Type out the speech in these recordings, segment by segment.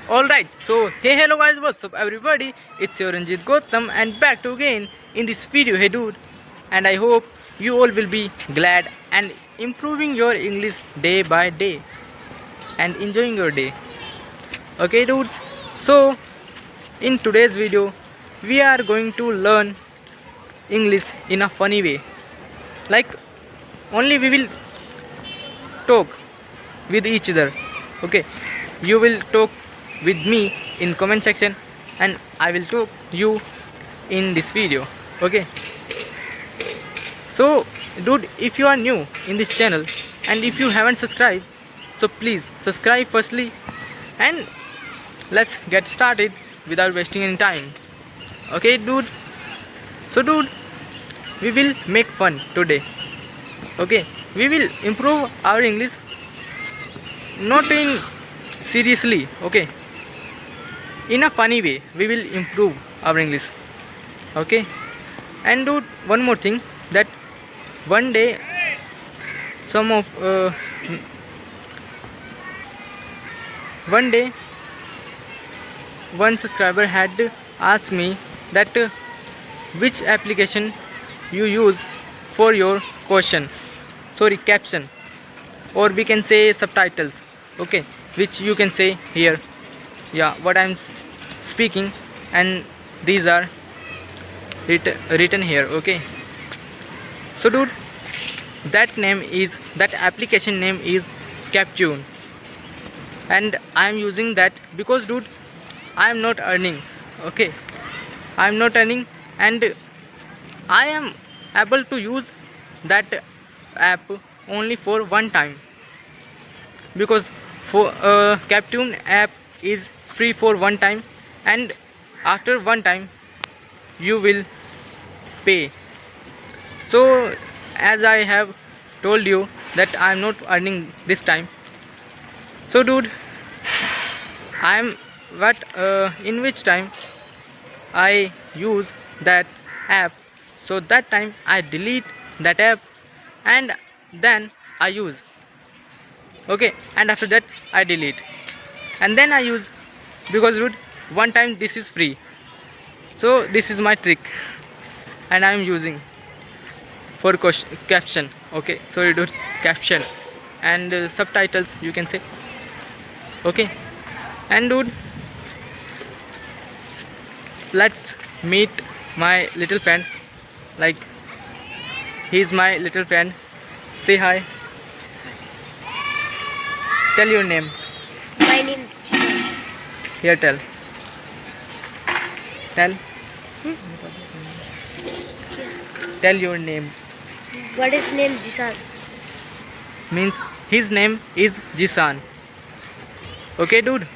Alright, so hey hello guys, what's up everybody? It's your Ranjit Gautam and back to again in this video. Hey dude, and I hope you all will be glad and improving your English day by day and enjoying your day. Okay dude, so in today's video we are going to learn English in a funny way. Like only we will talk with each other. Okay, you will talk with me in comment section and I will talk you in this video. Okay, so dude, if you are new in this channel and if you haven't subscribed, so please subscribe firstly and let's get started without wasting any time. Okay dude, so dude, we will make fun today. Okay, we will improve our English, not in seriously, okay, in a funny way we will improve our English. Okay, and dude, one more thing, that one day some of one day one subscriber had asked me that which application you use for your caption, or we can say subtitles. Okay, which you can say here, yeah, what I'm speaking, and these are written here. Okay, so dude, that application name is Captune, and I am using that because dude, I am not earning. Okay, I am not earning and I am able to use that app only for one time, because for Captune app is free for one time, and after one time you will pay. So as I have told you that I am not earning this time, so dude, I am in which time I use that app, so that time I delete that app and then I use. Okay, and after that I delete and then I use, because dude, one time this is free. So this is my trick and I am using for caption. Okay, sorry dude, caption and subtitles you can say. Okay, and dude, let's meet my little friend. Like, he's my little friend. Say hi. Tell your name. My name is Jisan. Here, tell. Tell. Tell your name. What is name Jisan? Means his name is Jisan. Okay, dude.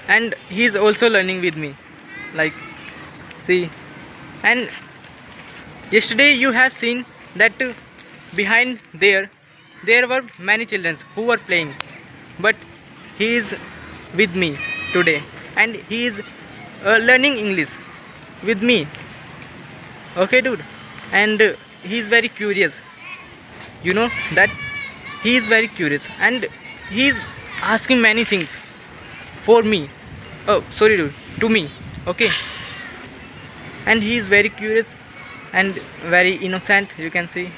And he's also learning with me. Like, see. And yesterday you have seen that behind there were many children who were playing, but he is with me today and he is learning English with me. Okay dude, and he is very curious, you know that he is very curious and he is asking many things for me, oh sorry dude, to me. Okay, and he is very curious and very innocent, you can see.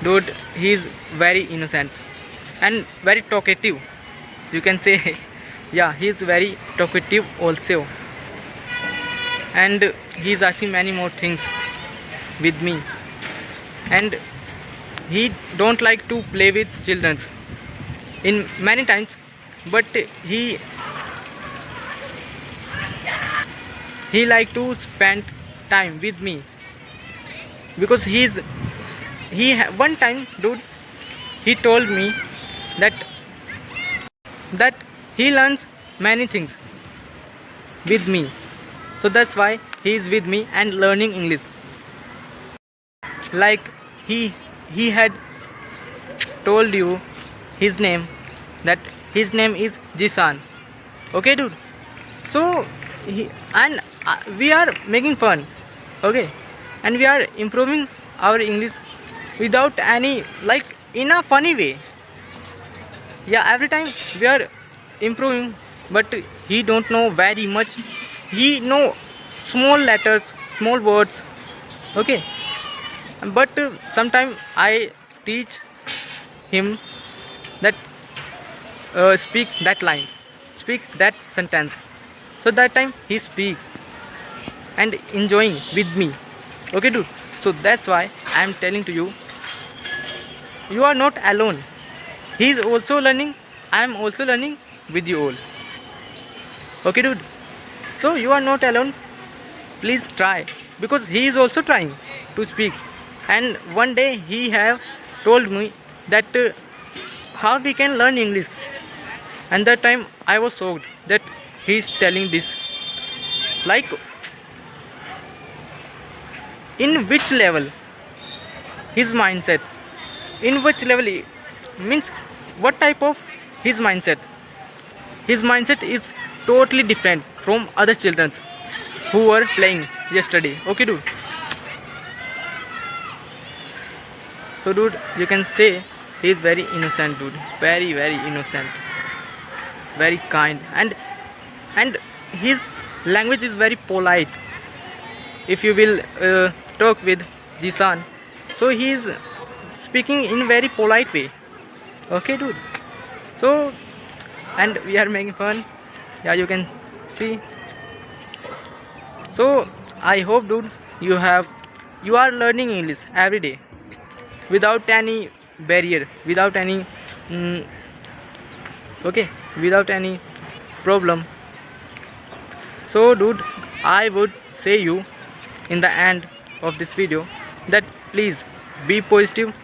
Dude, he is very innocent and very talkative, you can say. Yeah, he is very talkative also, and he is asking many more things with me, and he don't like to play with children in many times, but he like to spend time with me, because one time dude, he told me that he learns many things with me, so that's why he is with me and learning English. Like he had told you his name, that his name is Jisan. Okay dude, so we are making fun. Okay, and we are improving our English without any, like, in a funny way. Yeah, every time we are improving, but he don't know very much. He know small letters, small words. Okay, but sometimes I teach him that speak that line, speak that sentence. So that time he speak and enjoying with me. Okay, dude. So that's why I am telling to you, you are not alone. He is also learning. I am also learning with you all. Okay, dude. So you are not alone. Please try, because he is also trying to speak. And one day he have told me that how we can learn English. And that time I was shocked that he is telling this. Like, in which level his mindset, in which level means what type of his mindset is totally different from other children who were playing yesterday. Okay, dude. So dude, you can say he is very innocent, dude, very very innocent, very kind, and his language is very polite. If you will talk with Jisan, so he is speaking in very polite way. Okay, dude. So, and we are making fun. Yeah, you can see. So I hope, dude, you are learning English every day without any barrier, without any okay, without any problem. So dude, I would say you in the end of this video that please be positive,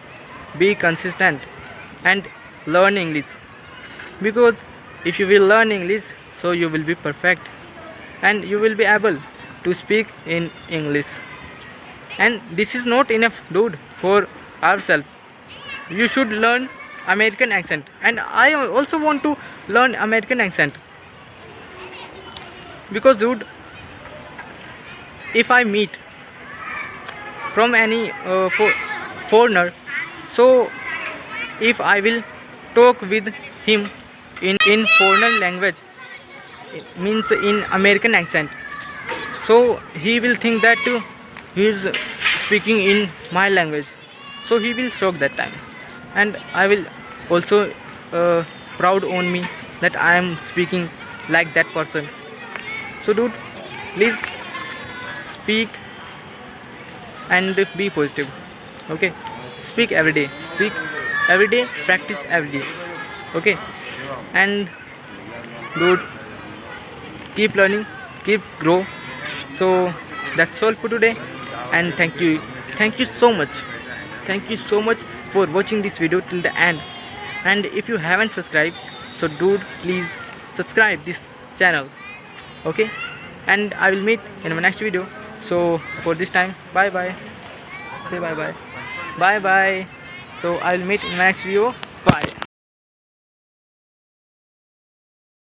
be consistent, and learn English, because if you will learn English, so you will be perfect and you will be able to speak in English. And this is not enough, dude, for ourselves. You should learn American accent, and I also want to learn American accent, because dude, if I meet from any foreigner, so if I will talk with him in foreigner language, it means in American accent, so he will think that he is speaking in my language, so he will shock that time, and I will also proud on me that I am speaking like that person. So dude, please speak and be positive. Okay, speak every day, practice every day. Okay, and dude, keep learning, keep grow. So that's all for today, and thank you so much, for watching this video till the end. And if you haven't subscribed, so dude, please subscribe this channel. Okay, and I will meet in my next video. So for this time, bye bye, say bye bye, bye bye. So I will meet in my next video. Bye.